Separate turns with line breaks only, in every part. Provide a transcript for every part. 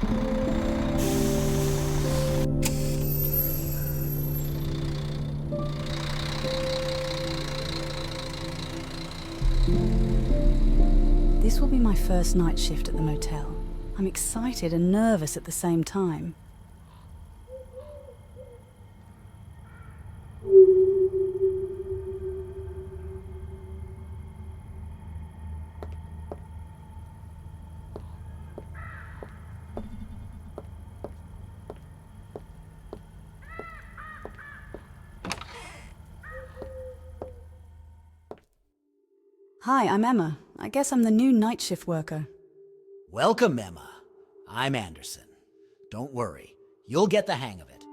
This will be my first night shift at the motel. I'm excited and nervous at the same time. Hi, I'm Emma. I guess I'm the new night shift worker.
Welcome, Emma. I'm Anderson. Don't worry, you'll get the hang of it.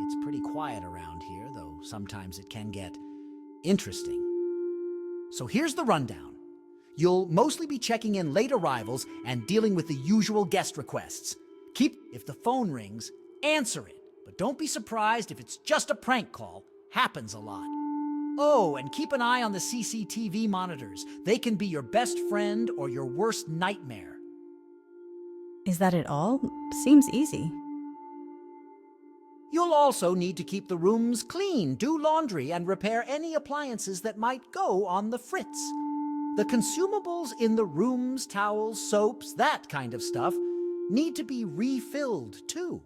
It's pretty quiet around here, though sometimes it can get interesting. So here's the rundown. You'll mostly be checking in late arrivals and dealing with the usual guest requests. If the phone rings, answer it, but don't be surprised if it's just a prank call. Happens a lot. Oh, and keep an eye on the CCTV monitors. They can be your best friend or your worst nightmare.
Is that it all? Seems easy.
You'll also need to keep the rooms clean, do laundry, and repair any appliances that might go on the fritz. The consumables in the rooms, towels, soaps, that kind of stuff, need to be refilled too.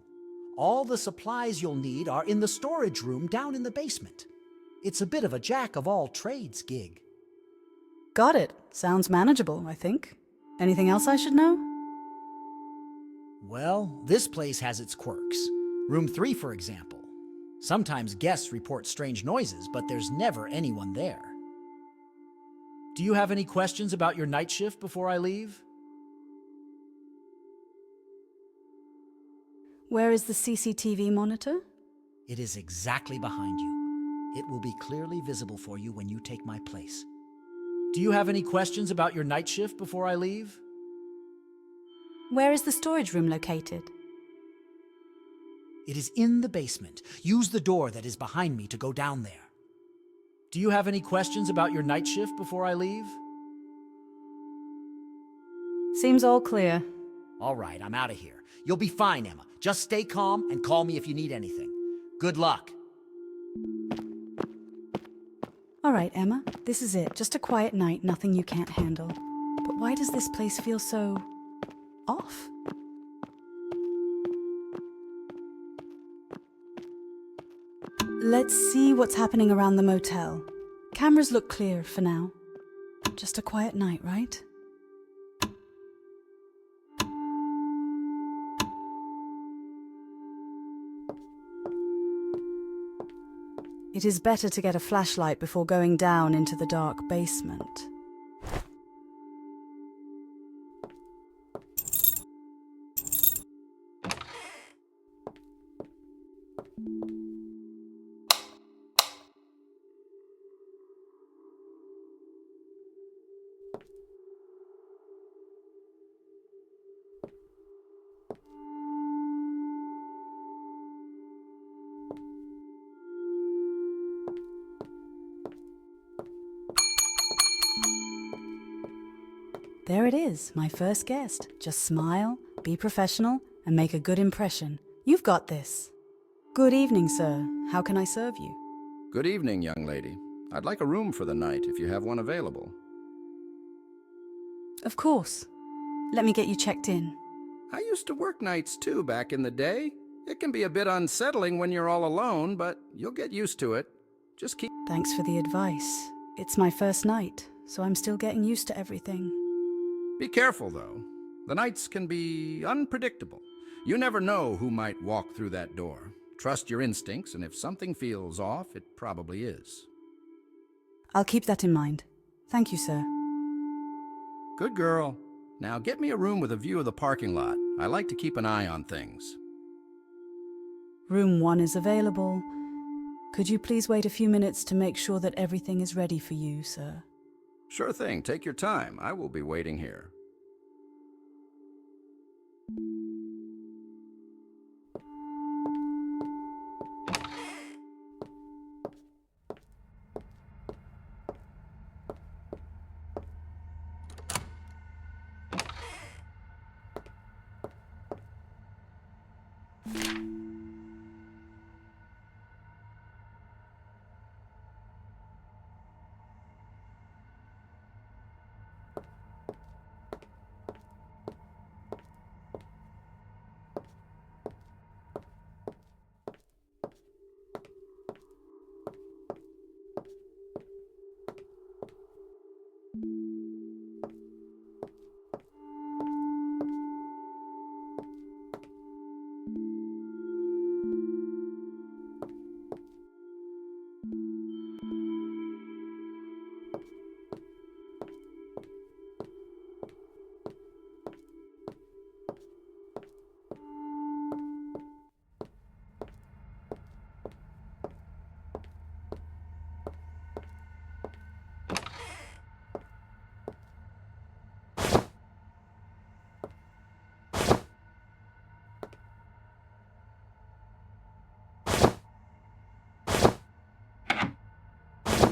All the supplies you'll need are in the storage room down in the basement. It's a bit of a jack-of-all-trades gig.
Got it. Sounds manageable, I think. Anything else I should know?
Well, this place has its quirks. Room 3, for example. Sometimes guests report strange noises, but there's never anyone there. Do you have any questions about your night shift before I leave?
Where is the CCTV monitor?
It is exactly behind you. It will be clearly visible for you when you take my place. Do you have any questions about your night shift before I leave?
Where is the storage room located?
It is in the basement. Use the door that is behind me to go down there. Do you have any questions about your night shift before I leave?
Seems all clear.
All right, I'm out of here. You'll be fine, Emma. Just stay calm and call me if you need anything. Good luck.
All right, Emma, this is it. Just a quiet night, nothing you can't handle. But why does this place feel so off? Let's see what's happening around the motel. Cameras look clear for now. Just a quiet night, right? It is better to get a flashlight before going down into the dark basement. There it is, my first guest. Just smile, be professional, and make a good impression. You've got this. Good evening, sir. How can I serve you?
Good evening, young lady. I'd like a room for the night if you have one available.
Of course. Let me get you checked in.
I used to work nights too back in the day. It can be a bit unsettling when you're all alone, but you'll get used to it. Just keep...
Thanks for the advice. It's my first night, so I'm still getting used to everything.
Be careful, though. The nights can be unpredictable. You never know who might walk through that door. Trust your instincts, and if something feels off, it probably is.
I'll keep that in mind. Thank you, sir.
Good girl. Now get me a room with a view of the parking lot. I like to keep an eye on things.
Room 1 is available. Could you please wait a few minutes to make sure that everything is ready for you, sir?
Sure thing. Take your time. I will be waiting here.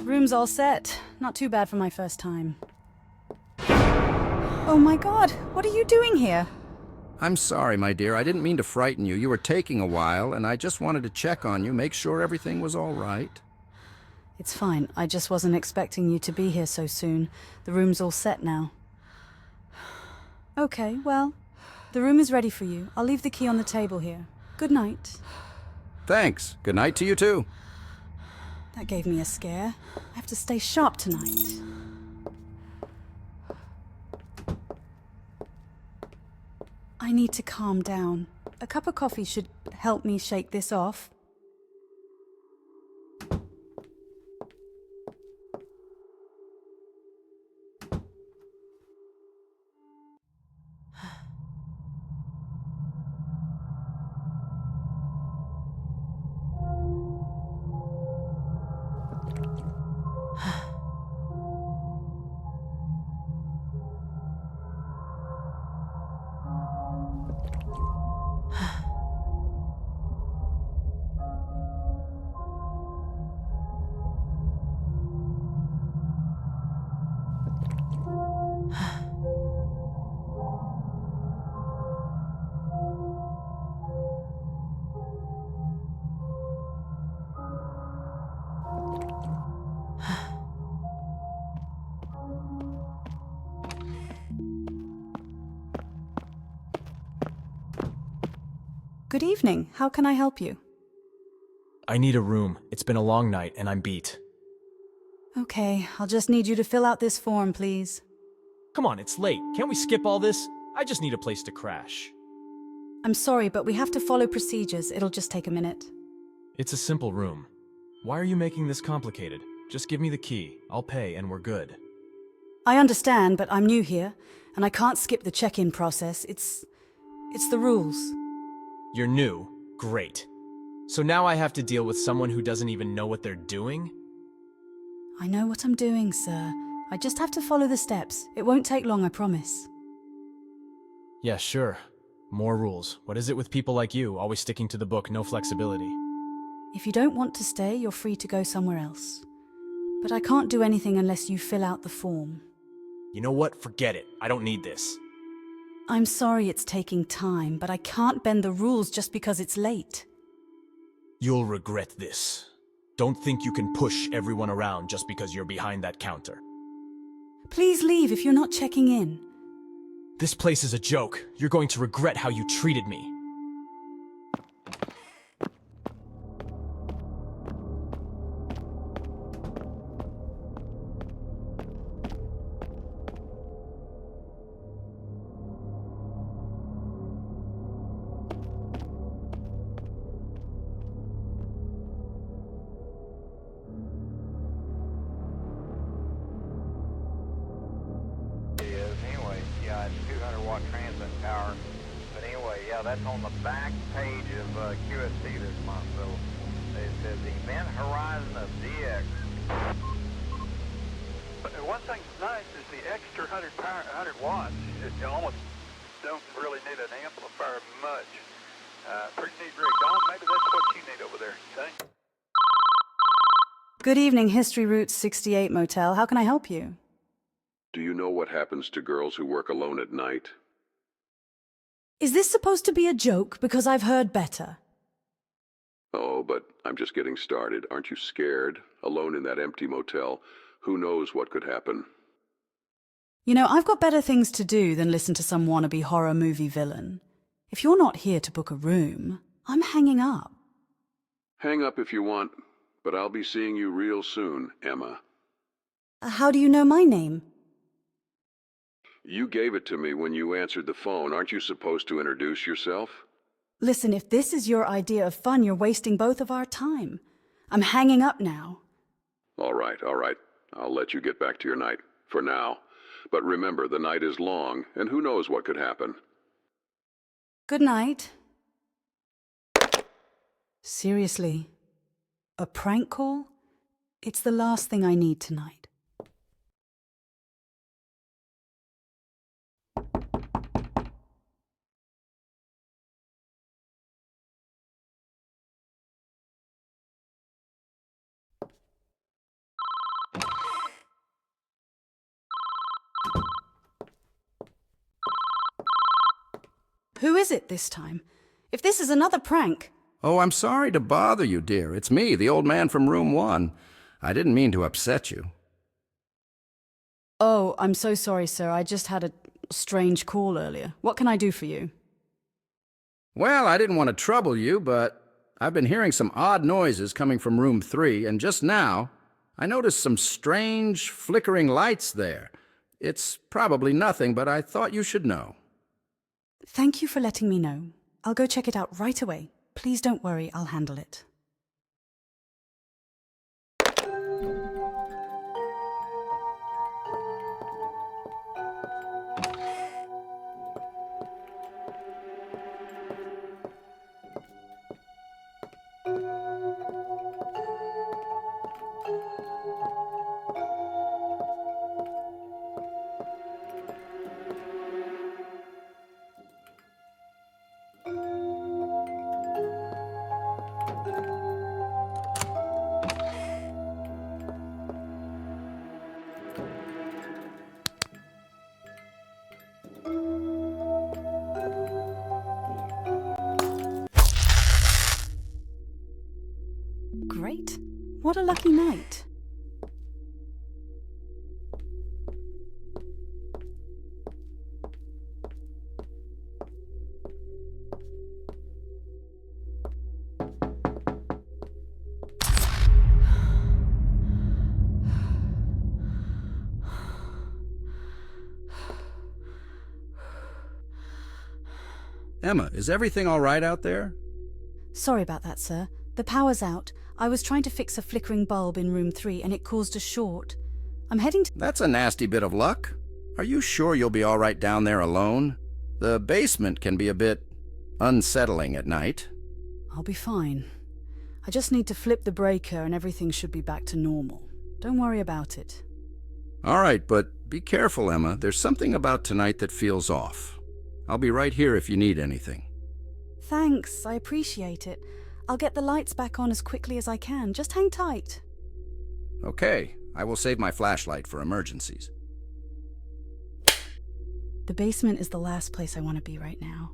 Room's all set. Not too bad for my first time. Oh my god, what are you doing here?
I'm sorry, my dear. I didn't mean to frighten you. You were taking a while, and I just wanted to check on you, make sure everything was all right.
It's fine. I just wasn't expecting you to be here so soon. The room's all set now. Okay, well, the room is ready for you. I'll leave the key on the table here. Good night.
Thanks. Good night to you, too.
That gave me a scare. I have to stay sharp tonight. I need to calm down. A cup of coffee should help me shake this off. Good evening. How can I help you?
I need a room. It's been a long night and I'm beat.
Okay, I'll just need you to fill out this form, please.
Come on, it's late. Can't we skip all this? I just need a place to crash.
I'm sorry, but we have to follow procedures. It'll just take a minute.
It's a simple room. Why are you making this complicated? Just give me the key. I'll pay and we're good.
I understand, but I'm new here, and I can't skip the check-in process. It's the rules.
You're new? Great. So now I have to deal with someone who doesn't even know what they're doing?
I know what I'm doing, sir. I just have to follow the steps. It won't take long, I promise.
Yeah, sure. More rules. What is it with people like you, always sticking to the book, no flexibility?
If you don't want to stay, you're free to go somewhere else. But I can't do anything unless you fill out the form.
You know what? Forget it. I don't need this.
I'm sorry it's taking time, but I can't bend the rules just because it's late.
You'll regret this. Don't think you can push everyone around just because you're behind that counter.
Please leave if you're not checking in.
This place is a joke. You're going to regret how you treated me.
Anyway, yeah, it's 200-watt transmit power. But anyway, yeah, that's on the back page of QSC this month. So it says Event Horizon of DX.
But one thing that's nice is the extra 100 watts. You almost don't really need an amplifier much. Pretty neat rig. Don, maybe that's what you need over there, you think?
Good evening, History Route 68 Motel. How can I help you?
Do you know what happens to girls who work alone at night?
Is this supposed to be a joke? Because I've heard better.
Oh, but I'm just getting started. Aren't you scared? Alone in that empty motel. Who knows what could happen?
You know, I've got better things to do than listen to some wannabe horror movie villain. If you're not here to book a room, I'm hanging up.
Hang up if you want, but I'll be seeing you real soon, Emma.
How do you know my name?
You gave it to me when you answered the phone. Aren't you supposed to introduce yourself?
Listen, if this is your idea of fun, you're wasting both of our time. I'm hanging up now.
All right. I'll let you get back to your night, for now. But remember, the night is long, and who knows what could happen.
Good night. Seriously, a prank call? It's the last thing I need tonight. Who is it this time? If this is another prank...
Oh, I'm sorry to bother you, dear. It's me, the old man from room 1. I didn't mean to upset you.
Oh, I'm so sorry, sir. I just had a strange call earlier. What can I do for you?
Well, I didn't want to trouble you, but I've been hearing some odd noises coming from room 3, and just now, I noticed some strange, flickering lights there. It's probably nothing, but I thought you should know.
Thank you for letting me know. I'll go check it out right away. Please don't worry, I'll handle it. Great. What a lucky night.
Emma, is everything all right out there?
Sorry about that, sir. The power's out. I was trying to fix a flickering bulb in room 3 and it caused a short. I'm heading to...
That's a nasty bit of luck. Are you sure you'll be all right down there alone? The basement can be a bit unsettling at night.
I'll be fine. I just need to flip the breaker and everything should be back to normal. Don't worry about it.
All right, but be careful, Emma. There's something about tonight that feels off. I'll be right here if you need anything.
Thanks, I appreciate it. I'll get the lights back on as quickly as I can. Just hang tight.
Okay, I will save my flashlight for emergencies.
The basement is the last place I want to be right now.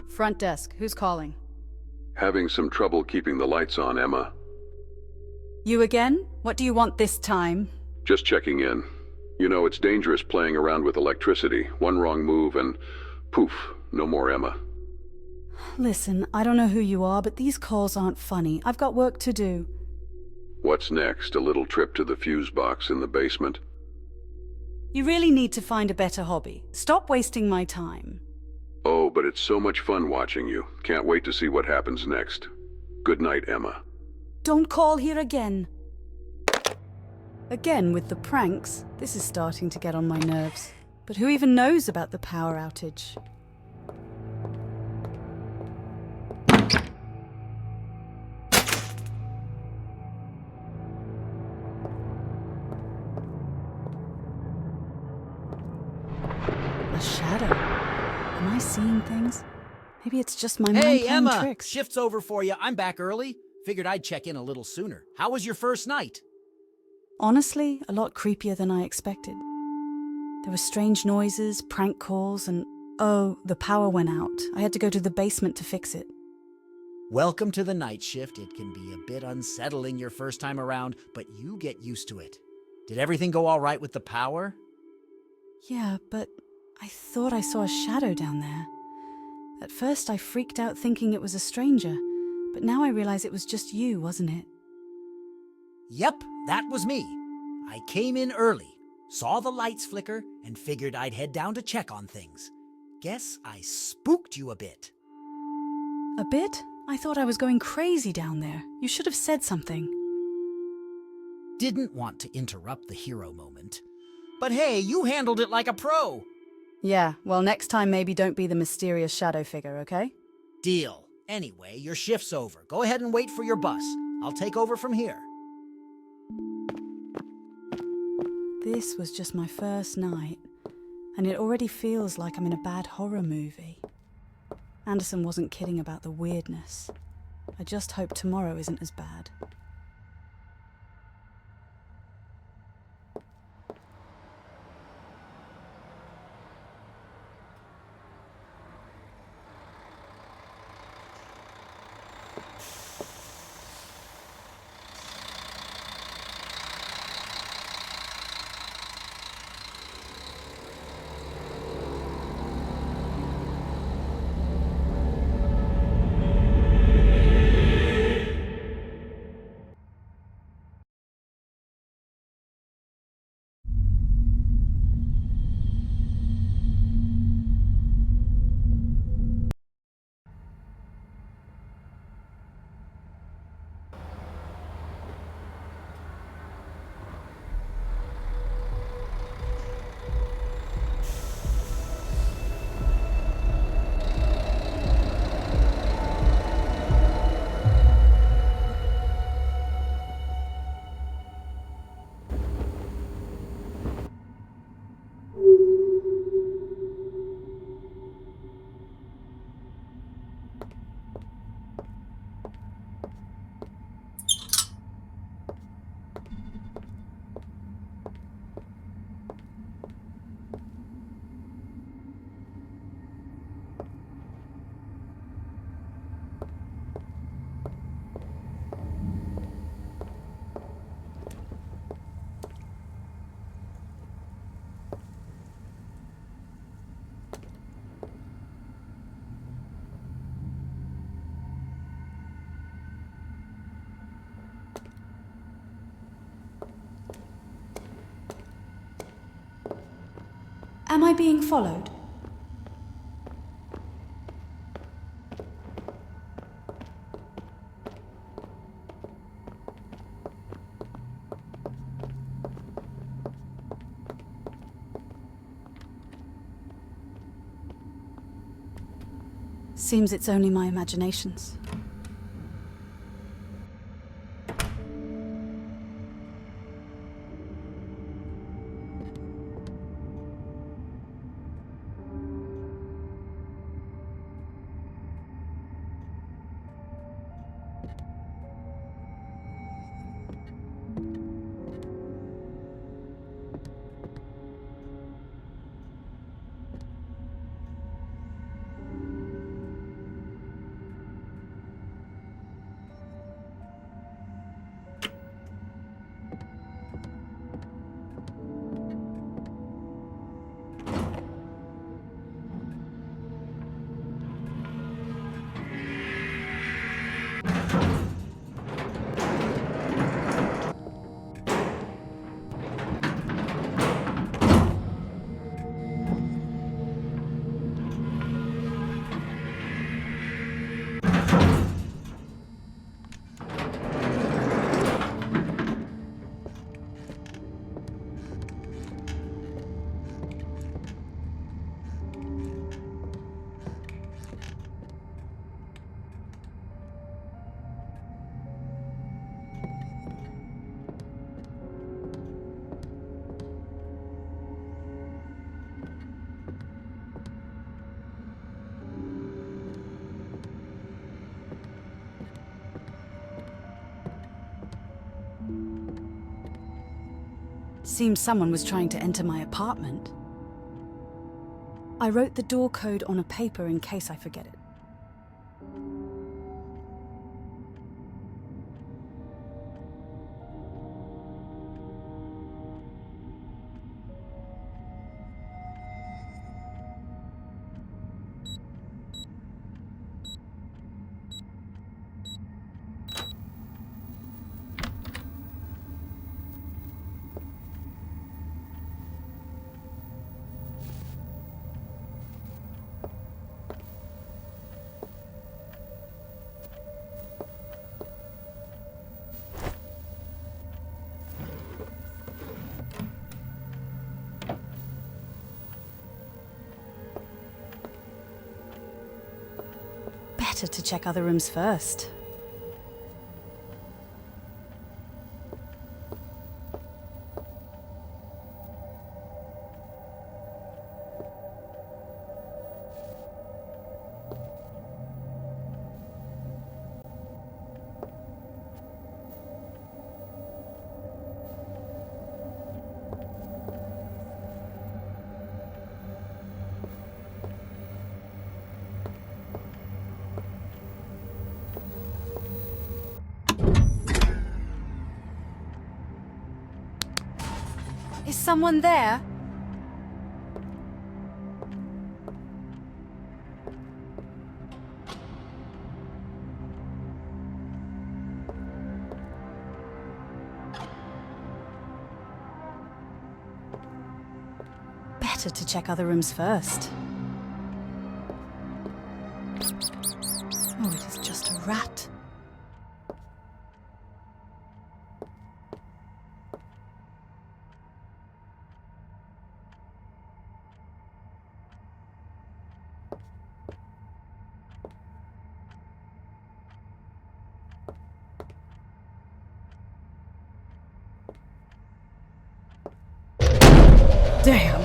Front desk, who's calling?
Having some trouble keeping the lights on, Emma.
You again? What do you want this time?
Just checking in. You know, it's dangerous playing around with electricity. One wrong move and poof, no more Emma.
Listen, I don't know who you are, but these calls aren't funny. I've got work to do.
What's next? A little trip to the fuse box in the basement?
You really need to find a better hobby. Stop wasting my time.
Oh, but it's so much fun watching you. Can't wait to see what happens next. Good night, Emma.
Don't call here again. Again with the pranks. This is starting to get on my nerves. But who even knows about the power outage? A shadow. Am I seeing things? Maybe it's just my mind
Hey,
playing
Emma!
tricks.
Shift's over for you. I'm back early. Figured I'd check in a little sooner. How was your first night?
Honestly, a lot creepier than I expected. There were strange noises, prank calls, and oh, the power went out. I had to go to the basement to fix it.
Welcome to the night shift. It can be a bit unsettling your first time around, but you get used to it. Did everything go all right with the power?
Yeah, but I thought I saw a shadow down there. At first I freaked out thinking it was a stranger, but now I realize it was just you, wasn't it?
Yep, that was me. I came in early, saw the lights flicker, and figured I'd head down to check on things. Guess I spooked you a bit.
A bit? I thought I was going crazy down there. You should have said something.
Didn't want to interrupt the hero moment. But hey, you handled it like a pro.
Yeah, well, next time maybe don't be the mysterious shadow figure, okay?
Deal. Anyway, your shift's over. Go ahead and wait for your bus. I'll take over from here.
This was just my first night, and it already feels like I'm in a bad horror movie. Anderson wasn't kidding about the weirdness. I just hope tomorrow isn't as bad. Am I being followed? Seems it's only my imaginations. Seems someone was trying to enter my apartment. I wrote the door code on a paper in case I forget it. Better to check other rooms first. Is someone there? Better to check other rooms first. Oh, it is just a rat. Damn.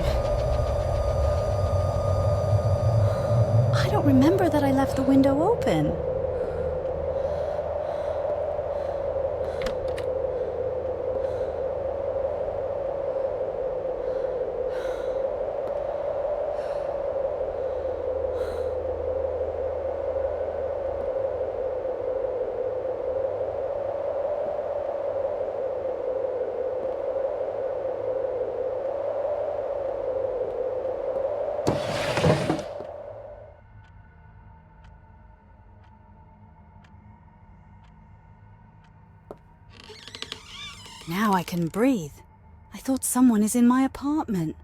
I don't remember that I left the window open. Now I can breathe. I thought someone is in my apartment.